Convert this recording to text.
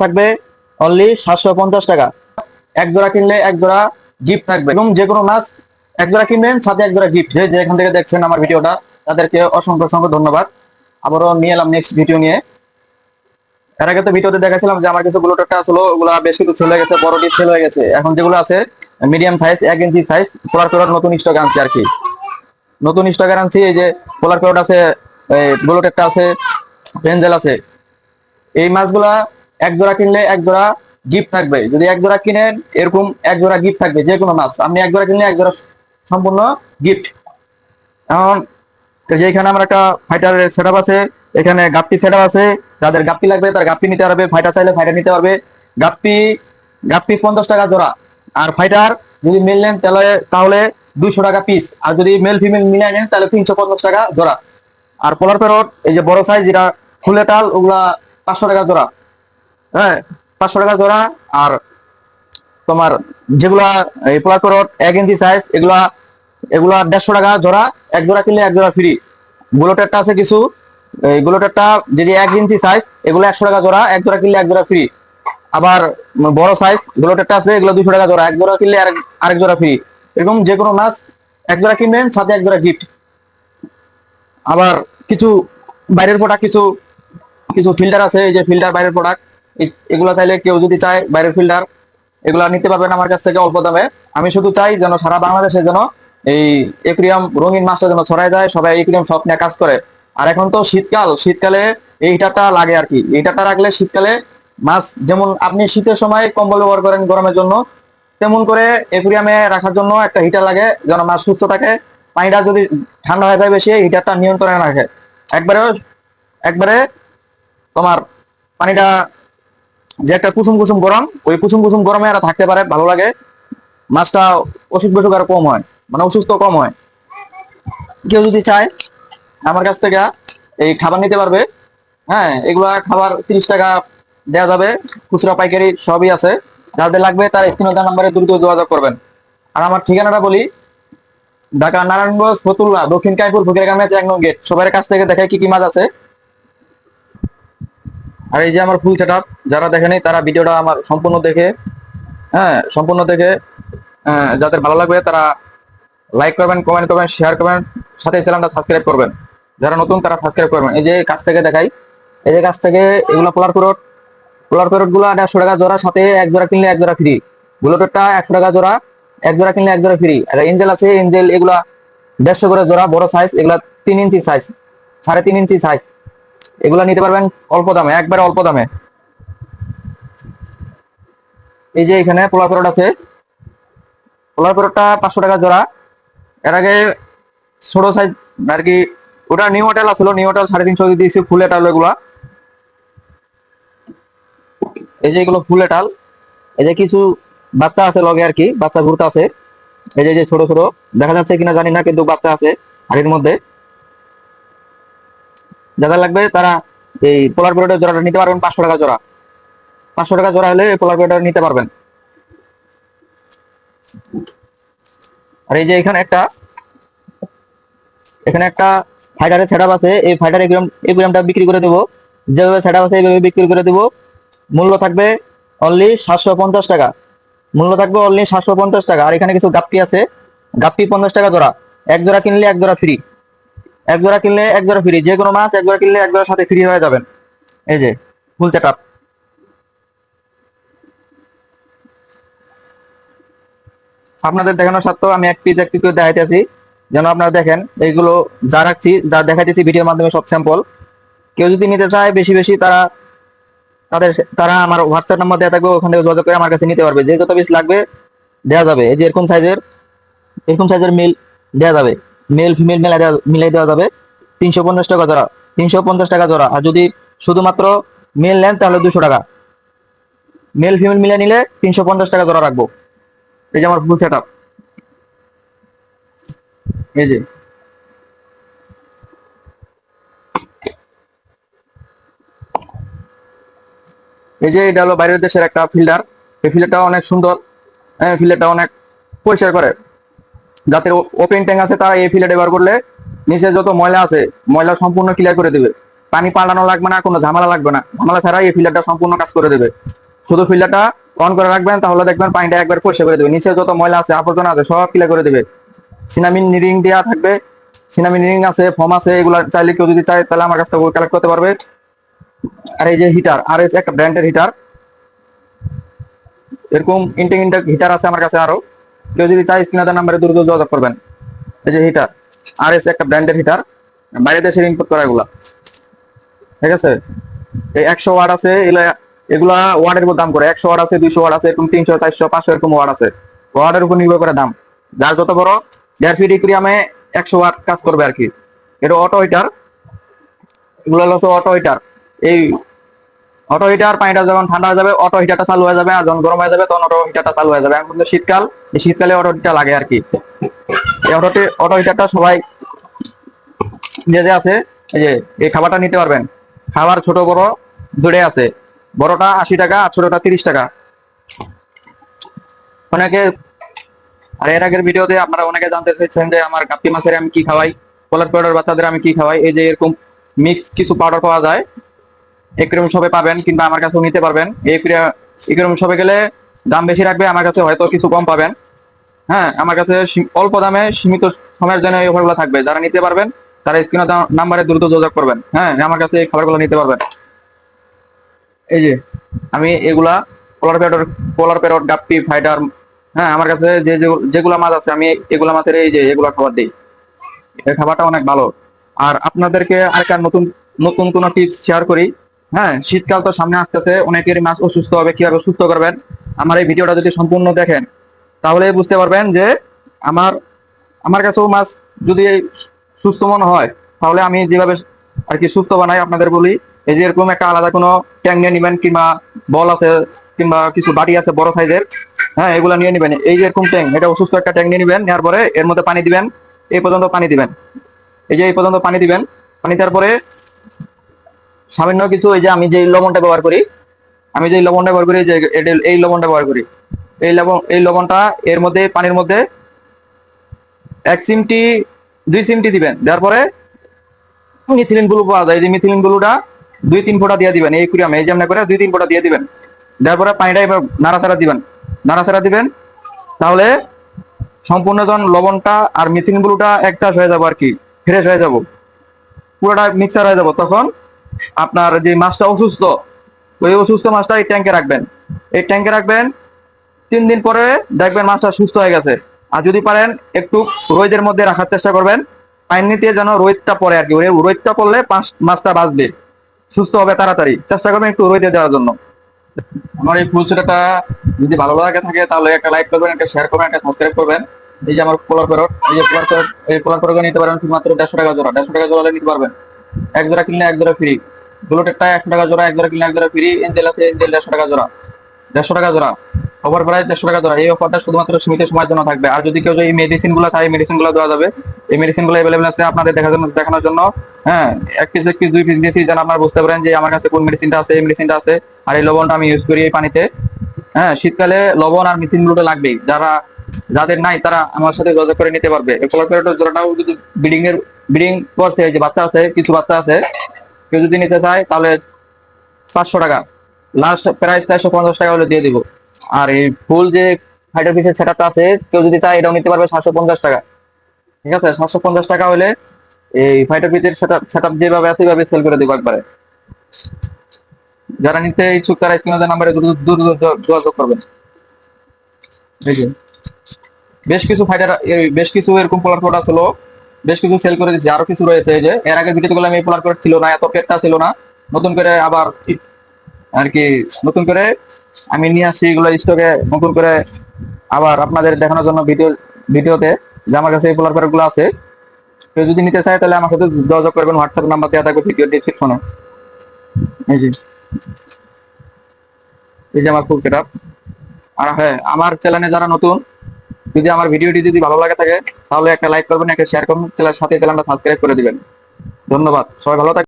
থাকবে অনলি 750 টাকা। এক জোড়া কিনলে এক জোড়া গিফট থাকবে এবং যে কোনো মাছ এক জোড়া কিনবেন সাথে এক জোড়া গিফট। যে এখান থেকে দেখছেন আমার ভিডিওটা তাদেরকে অসংখ্য অসংখ্য ধন্যবাদ। আবারও নিয়ে এলাম নেক্সট ভিডিও নিয়ে। এর আগে তো ভিডিওতে দেখাছিলাম যে আমার কিছু ব্লুটুথটা ছিল, ওগুলা বেশ কিছু সেল হয়ে গেছে, বড়টি সেল হয়ে গেছে। এখন যেগুলো আছে মিডিয়াম সাইজ 1 ইঞ্চি সাইজ পোলার প্যারট নতুন স্টক আনছি আর কি। নতুন স্টকের আনছি। এই যে পোলার প্যারট আছে, ব্লুটুথটা আছে, পেনজেল আছে। এই মাছগুলা এক জোড়া কিনলে এক জোড়া গিফট থাকবে। যদি এক জোড়া কিনেন এরকম এক জোড়া গিফট থাকবে। যে কোনো মাছ আপনি এক জোড়া কিনলে এক জোড়া সম্পূর্ণ গিফট। এখন যে এখানে আমার একটা ফাইটারের সেটআপ আছে, এখানে গাপ্পি সেটআপ আছে। যাদের গাপ্পি লাগবে তার গাপ্পি নিতে পারবে, ফাইটার চাইলে ফাইটার নিতে পারবে। গাপ্পি গাপ্পি 50 টাকা জোড়া। আর ফাইটার যদি মেল নেন তাহলে 200 টাকা পিস। আর যদি মেল ফিমেল মিলিয়ে নেন তাহলে 350 টাকা জোড়া। আর পোলার প্যারট এই যে বড় সাইজ যেটা ফুলে টাল, ওগুলা 500 টাকা জোড়া। হ্যাঁ, 500 টাকা জোড়া। আর তোমার যেগুলা এই পোলার প্যারট 1 ইঞ্চি সাইজ, এগুলা এগুলা 150 টাকা জোড়া। এক জোড়া কিনলে এক জোড়া ফ্রি। বুলেটেরটা আছে কিছু, এই বুলেটেরটা যদি 1 ইঞ্চি সাইজ, এগুলো 100 টাকা জোড়া। এক জোড়া কিনলে এক জোড়া ফ্রি। আবার বড় সাইজ বুলেটেরটা আছে, এগুলো 200 টাকা জোড়া। এক জোড়া কিনলে আরেক জোড়া ফ্রি। এরকম যে কোনো মাছ এক জোড়া কিনবেন সাথে এক জোড়া গিফট। আবার কিছু বাইরের প্রোডাক্ট, কিছু কিছু ফিল্টার আছে। এই যে ফিল্টার বাইরের প্রোডাক্ট, এগুলো চাইলে কেউ যদি চায় বাইরের ফিল্টার, এগুলা নিতে পারবেন আমার কাছ থেকে অল্প দামে। আমি শুধু চাই যেন সারা বাংলাদেশে যেন এই একুরিয়াম রঙিন মাছটা যেন ছড়ায় যায়, সবাই একুরিয়াম শপ নিয়ে কাজ করে। আর এখন তো শীতকাল, শীতকালে এই হিটারটা লাগে আর কি। এই হিটারটা রাখলে শীতকালে মাছ, যেমন আপনি শীতের সময় কম্বল ব্যবহার করেন গরমের জন্য, তেমন করে একুরিয়ামে রাখার জন্য একটা হিটার লাগে যেন মাছ সুস্থ থাকে। পানিটা যদি ঠান্ডা হয়ে যায় বেশি, হিটারটা নিয়ন্ত্রণে রাখে। একবারে একবারে তোমার পানিটা যে একটা কুসুম কুসুম গরম, ওই কুসুম কুসুম গরমে এরা থাকতে পারে, ভালো লাগে। মাছটা অসুখ বিসুখ আর কম হয়, মানে অসুস্থ কম হয়। কেউ যদি চায় আমার কাছ থেকে এই খাবার নিতে পারবে। হ্যাঁ, এগুলা খাবার 30 টাকা দেওয়া যাবে, খুচরা পাইকারি সবই আছে। যাদের লাগবে তার স্ক্রিনে দেওয়া নাম্বারে দ্রুত যোগাযোগ করবেন। আর আমার ঠিকানাটা বলি, ঢাকা নারায়ণগঞ্জ ফতুল্লা দক্ষিণ কাইপুর ফকিরগামে 1 নং গেট। সবার কাছ থেকে দেখে কি কি মাছ আছে। আর এই যে আমার ফুল সেটআপ, যারা দেখেনি তারা ভিডিওটা আমার সম্পূর্ণ দেখে, হ্যাঁ সম্পূর্ণ দেখে, যাদের ভালো লাগবে তারা লাইক করবেন, কমেন্ট করবেন, শেয়ার করবেন, সাথে চ্যানেলটা সাবস্ক্রাইব করবেন। যারা নতুন তারা সাবস্ক্রাইব করবেন। এই যে কাছ থেকে দেখাই, এই যে কাছ থেকে এগুলো পোলার প্যারট গুলো 150 টাকা জোড়া, সাথে এক জোড়া কিনলে এক জোড়া ফ্রি। বুলেটটা 100 টাকা জোড়া, এক জোড়া কিনলে এক জোড়া ফ্রি। আর এঞ্জেল আছে, এঞ্জেল এগুলা 150 করে জোড়া, বড় সাইজ এগুলা 3 ইঞ্চি সাইজ, 3.5 ইঞ্চি সাইজ। এগুলা নিতে পারবেন অল্প দামে, একবারে অল্প দামে। এই যে এখানে পোলার প্যারট আছে, পোলার প্যারটটা 500 টাকা জোড়া। এর আগে ছোট সাইজ আর কি, ওটা নিউ হোটেল আসলো, নিউ হোটেল 350 দিয়েছি। ফুল এটাল এগুলা, এই যে এগুলো ফুল এটাল। এই যে কিছু বাচ্চা আছে লগে আর কি, বাচ্চা ঘুরতে আছে। এই যে ছোট ছোট দেখা যাচ্ছে কিনা জানি না, কিন্তু বাচ্চা আছে হাড়ির মধ্যে। যাদের লাগবে তারা এই পোলার প্যারটের জোড়াটা নিতে পারবেন 500 টাকা জোড়া। 500 টাকা জোড়া হলে পোলার প্যারট নিতে পারবেন। আর এই যে এখানে একটা ফাইটারের সেটআপ আছে। এই ফাইটার এগুলামটা বিক্রি করে দেবো, যেভাবে সেটআপ আছে এইভাবে বিক্রি করে দেবো। মূল্য থাকবে অনলি 750 টাকা। মূল্য থাকবে অনলি 750 টাকা। আর এখানে কিছু গাপ্পি আছে, গাপ্পি 50 টাকা জোড়া। এক জোড়া কিনলে এক জোড়া ফ্রি। এক জোড়া কিনলে এক জোড়া ফ্রি। যে কোনো মাছ এক জোড়া কিনলে এক জোড়ার সাথে ফ্রি হয়ে যাবেন। এই যে ফুল সেটআপ। আপনাদের দেখানোর সত্ত্বেও আমি এক পিস করে দেখাইতেছি যেন আপনারা দেখেন। এইগুলো যা রাখছি, যা দেখাইতেছি ভিডিওর মাধ্যমে সব স্যাম্পল। কেউ যদি নিতে চায় বেশি বেশি, তারা আমার হোয়াটসঅ্যাপ নাম্বার দেওয়া থাকবে, ওখান থেকে যোগাযোগ করে আমার কাছে নিতে পারবে। যে যত পিস লাগবে দেওয়া যাবে। এই যে এরকম সাইজের মিল দেওয়া যাবে, মেল ফিমেল মিলাই দেওয়া যাবে। 350 টাকা জোড়া, 350 টাকা জোড়া। আর যদি শুধুমাত্র মেল নেন তাহলে 200 টাকা। মেল ফিমেল মিলে নিলে 350 টাকা জোড়া রাখবো। এই যে আমার ফুল সেটআপ। এই যে এটা হলো বাইরের দেশের একটা ফিল্টার। এই ফিল্টারটা অনেক সুন্দর, ফিল্টারটা অনেক পরিষ্কার করে। যাদের ওপেন ট্যাঙ্ক আছে তারা এই ফিল্টার ব্যবহার করলে নিচে যত ময়লা আছে, ময়লা সম্পূর্ণ ক্লিয়ার করে দেবে। পানি পাল্টানো লাগবে না, কোনো ঝামেলা লাগবে না, ঝামেলা ছাড়া এই ফিল্টারটা সম্পূর্ণ কাজ করে দেবে। শুধু ফিল্টারটা অন করে রাখবেন, তাহলে দেখবেন পানিটা একবার পরিষ্কার করে দেবে, নিচে যত ময়লা আছে আবর্জনা আছে সব ক্লিয়ার করে দেবে। সিনামিন রিং দেওয়া থাকবে, সিনামিন রিং আছে, ফোম আছে, এগুলা চাইলে কেউ যদি চায় তাহলে আমার কাছ থেকে কালেক্ট করতে পারবে। আর এই যে হিটার, আর এস একটা ব্র্যান্ডের হিটার, এরকম ইনটেক ইনটেক হিটার আছে আমার কাছে আরো, কেউ যদি চায় স্ক্রিনে নাম্বারে দ্রুত যোগাযোগ করবেন। এই যে হিটার, আর এস একটা ব্র্যান্ডের হিটার, বাইরে দেশের ইম্পোর্ট করা এগুলা, ঠিক আছে। এই 100 ওয়াট আছে, এগুলা ওয়াটের উপর দাম করে, 100 ওয়াট আছে, 200 ওয়াট আছে, এরকম 300, 400, 500 এরকম ওয়াট আছে, ওয়াটের উপর নির্ভর করে দাম। যার যত বড় 1.5 ফিট ইকুরিয়ামে 100 ওয়াট কাজ করবে আর কি। এটা অটো হিটার, এগুলো হলো অটো হিটার। এই অটো হিটার পানিটা যখন ঠান্ডা হয়ে যাবে অটো হিটারটা চালু হয়ে যাবে, আর যখন গরম হয়ে যাবে তখন অটো হিটারটা চালু হয়ে যাবে। এখন কিন্তু শীতকাল, এই শীতকালে অটো হিটার লাগে আর কি। এই অটো হিটারটা সবাই যে আছে, এই যে এই খাবারটা নিতে পারবেন। খাবার ছোট বড় দুটোই আছে, বড়টা 80 টাকা আর ছোটটা 30 টাকা। অনেকে, আর এর আগের ভিডিওতে আপনারা অনেকে জানতে চাইছেন যে আমার কাপ্তি মাছের আমি কি খাওয়াই, পোলার পাউডার বাচ্চাদের আমি কি খাওয়াই। এই যে এরকম মিক্স কিছু পাউডার পাওয়া যায়, একুরিয়াম শপে পাবেন, কিংবা আমার কাছেও নিতে পারবেন। একুরিয়াম শপে গেলে দাম বেশি রাখবে, আমার কাছে হয়তো কিছু কম পাবেন। হ্যাঁ, আমার কাছে অল্প দামে সীমিত সময়ের জন্য এই অফারগুলো থাকবে। যারা নিতে পারবেন তারা স্ক্রিনে নাম্বারে দ্রুত যোগাযোগ করবেন। হ্যাঁ, আমার কাছে এই খাবারগুলো নিতে পারবেন। এই যে আমি এগুলা পোলার প্যারট, গাপ্পি, ফাইটার, হ্যাঁ আমার কাছে যেগুলা মাছ আছে আমি এগুলা মাছের এই যে এগুলা খাবার দিই। এই খাবারটা অনেক ভালো। আর আপনাদেরকে আরেকটা নতুন নতুন কোন টিপস শেয়ার করি। হ্যাঁ, শীতকাল তো সামনে আসতেছে, অনেকেরই মাছ অসুস্থ হবে, কিভাবে সুস্থ করবেন আমার এই ভিডিওটা যদি সম্পূর্ণ দেখেন তাহলে বুঝতে পারবেন যে আমার আমার কাছেও মাছ যদি সুস্থ মনে হয় তাহলে আমি যেভাবে আর কি সুস্থ বানাই আপনাদের বলি। এই যে এরকম একটা আলাদা কোনো ট্যাঙ্ক নিয়ে নিবেন, কিংবা বল আছে, কিংবা কিছু বাটি আছে বড় সাইজের, হ্যাঁ এগুলা নিয়ে নিবেন। এই যে এরকম ট্যাঙ্ক, এটা অসুস্থ একটা ট্যাঙ্ক নিয়ে নিবেন, নেওয়ার পরে এর মধ্যে পানি দিবেন, এই পর্যন্ত পানি দিবেন। এই যে এই পর্যন্ত পানি দিবেন, পানি দেওয়ার পরে সামান্য কিছু, এই যে আমি যে লবণটা ব্যবহার করি, যে এই লবণটা ব্যবহার করি, এই লবণটা এর মধ্যে পানির মধ্যে 1 চিমটি 2 চিমটি দিবেন। দেওয়ার পরে মিথিলিন গুলো পাওয়া যায়, এই যে মিথিলিন গুলোটা 2-3 ফোঁটা দিয়ে দিবেন এই কুড়িয়ামে, এই যেমন করে 2-3 ফোঁটা দিয়ে দিবেন। দেওয়ার পরে পানিটা এবার নাড়াচাড়া দিবেন, তাহলে সম্পূর্ণ যখন লবণটা আর মিথিলিন গুলোটা একচাষ হয়ে যাবো আর কি, ফ্রেশ হয়ে যাব, পুরোটা মিক্সার হয়ে যাব। তখন আপনার যে মাছটা অসুস্থ, ওই অসুস্থ মাছটা এই ট্যাঙ্কে রাখবেন। এই ট্যাঙ্কে রাখবেন, 3 দিন পরে দেখবেন মাছটা সুস্থ হয়ে গেছে। আর যদি পারেন একটু রোদের মধ্যে রাখার চেষ্টা করবেন, পানিতে যেন রোদটা পড়ে আর কি, রোদটা পড়লে মাছটা বাঁচবে, সুস্থ হবে তাড়াতাড়ি। চেষ্টা করবেন একটু রোদে দেওয়ার জন্য। আমার এই ফুল ছেটাটা যদি ভালো লাগে থাকে তাহলে একটা লাইক করবেন, একটা শেয়ার করবেন, একটা সাবস্ক্রাইব করবেন। এই যে আমার পোলার প্যারট, এই পোলার প্যারট নিতে পারেন শুধুমাত্র 150 টাকা জোড়া, 150 টাকা জোড়া নিতে পারবেন। 1 জোড়া কিনলে 1 জোড়া ফ্রি। ব্লুটেরটা 100 টাকা জোড়া, 1 জোড়া কিনলে 1 জোড়া ফ্রি। এঞ্জেল আছে, এঞ্জেল 150 টাকা জোড়া, 150 টাকা জোড়া। অফার প্রাইস 150 টাকা জোড়া। এই অফারটা শুধুমাত্র সীমিত সময়ের জন্য থাকবে। আর যদি কেউ এই মেডিসিন গুলো চায়, মেডিসিন গুলো দেওয়া যাবে। এই মেডিসিন গুলো অ্যাভেলেবল আছে আপনাদের দেখানোর জন্য। হ্যাঁ, 1 পিস 2 পিস দিয়েছি যেন আপনারা বুঝতে পারেন যে আমার কাছে কোন মেডিসিনটা আছে, এই মেডিসিনটা আছে। আর এই লবণটা আমি ইউজ করি এই পানিতে। হ্যাঁ, শীতকালে লবণ আর মিথিন গুলো লাগবেই। যাদের নাই তারা আমার সাথে যোগাযোগ করে নিতে পারবে। এই পোলার প্যারটের জোড়াটাও যদি ব্রিডিং করছে, যে বাচ্চা আছে, কিছু বাচ্চা আছে, কেউ যদি নিতে চায় তাহলে 500 টাকা, লাস্ট প্রাইস 450 টাকা হলে দিয়ে দিব। আর এই ফুল যে ফাইটার পিসের সেটআপটা আছে, কেউ যদি চায় এটাও নিতে পারবে 750 টাকা। ঠিক আছে, 750 টাকা হলে এই ফাইটার পিসের সেটআপ যেভাবে আছে এইভাবে সেল করে দেবো একবারে। যারা নিতে ইচ্ছুক তারা স্ক্রিনে নাম্বারে দ্রুত যোগাযোগ করবেন। এই যে বেশ কিছু এরকম পোলার কোড ছিল, বেশ কিছু সেল করে দিচ্ছি, আরো কিছু রয়েছে। এই যে এর আগে ভিডিওতে গুলো আমি পোলার কোড ছিল না, এত পেটটা ছিল না, নতুন করে আবার আর কি নতুন করে আমি নিয়ে আসছি এগুলো স্টকে, নতুন করে আবার আপনাদের দেখানোর জন্য ভিডিওতে যে আমার কাছে এই পোলার প্যারট গুলো আছে। কেউ যদি নিতে চায় তাহলে আমার সাথে যোগাযোগ করবেন, হোয়াটসঅ্যাপ নাম্বার দেওয়া থাকবে ভিডিও ডেসক্রিপশনে। এই যে আমার ফুল সেটআপ। আর হ্যাঁ, আমার চ্যানেলে যারা নতুন, যদি আমার ভিডিওটি যদি ভালো লাগে থাকে তাহলে একটা লাইক করবেন, একটা শেয়ার করবেন, চ্যানেলের সাথে চ্যানেলটা সাবস্ক্রাইব করে দিবেন। ধন্যবাদ, সবাই ভালো থাকবেন।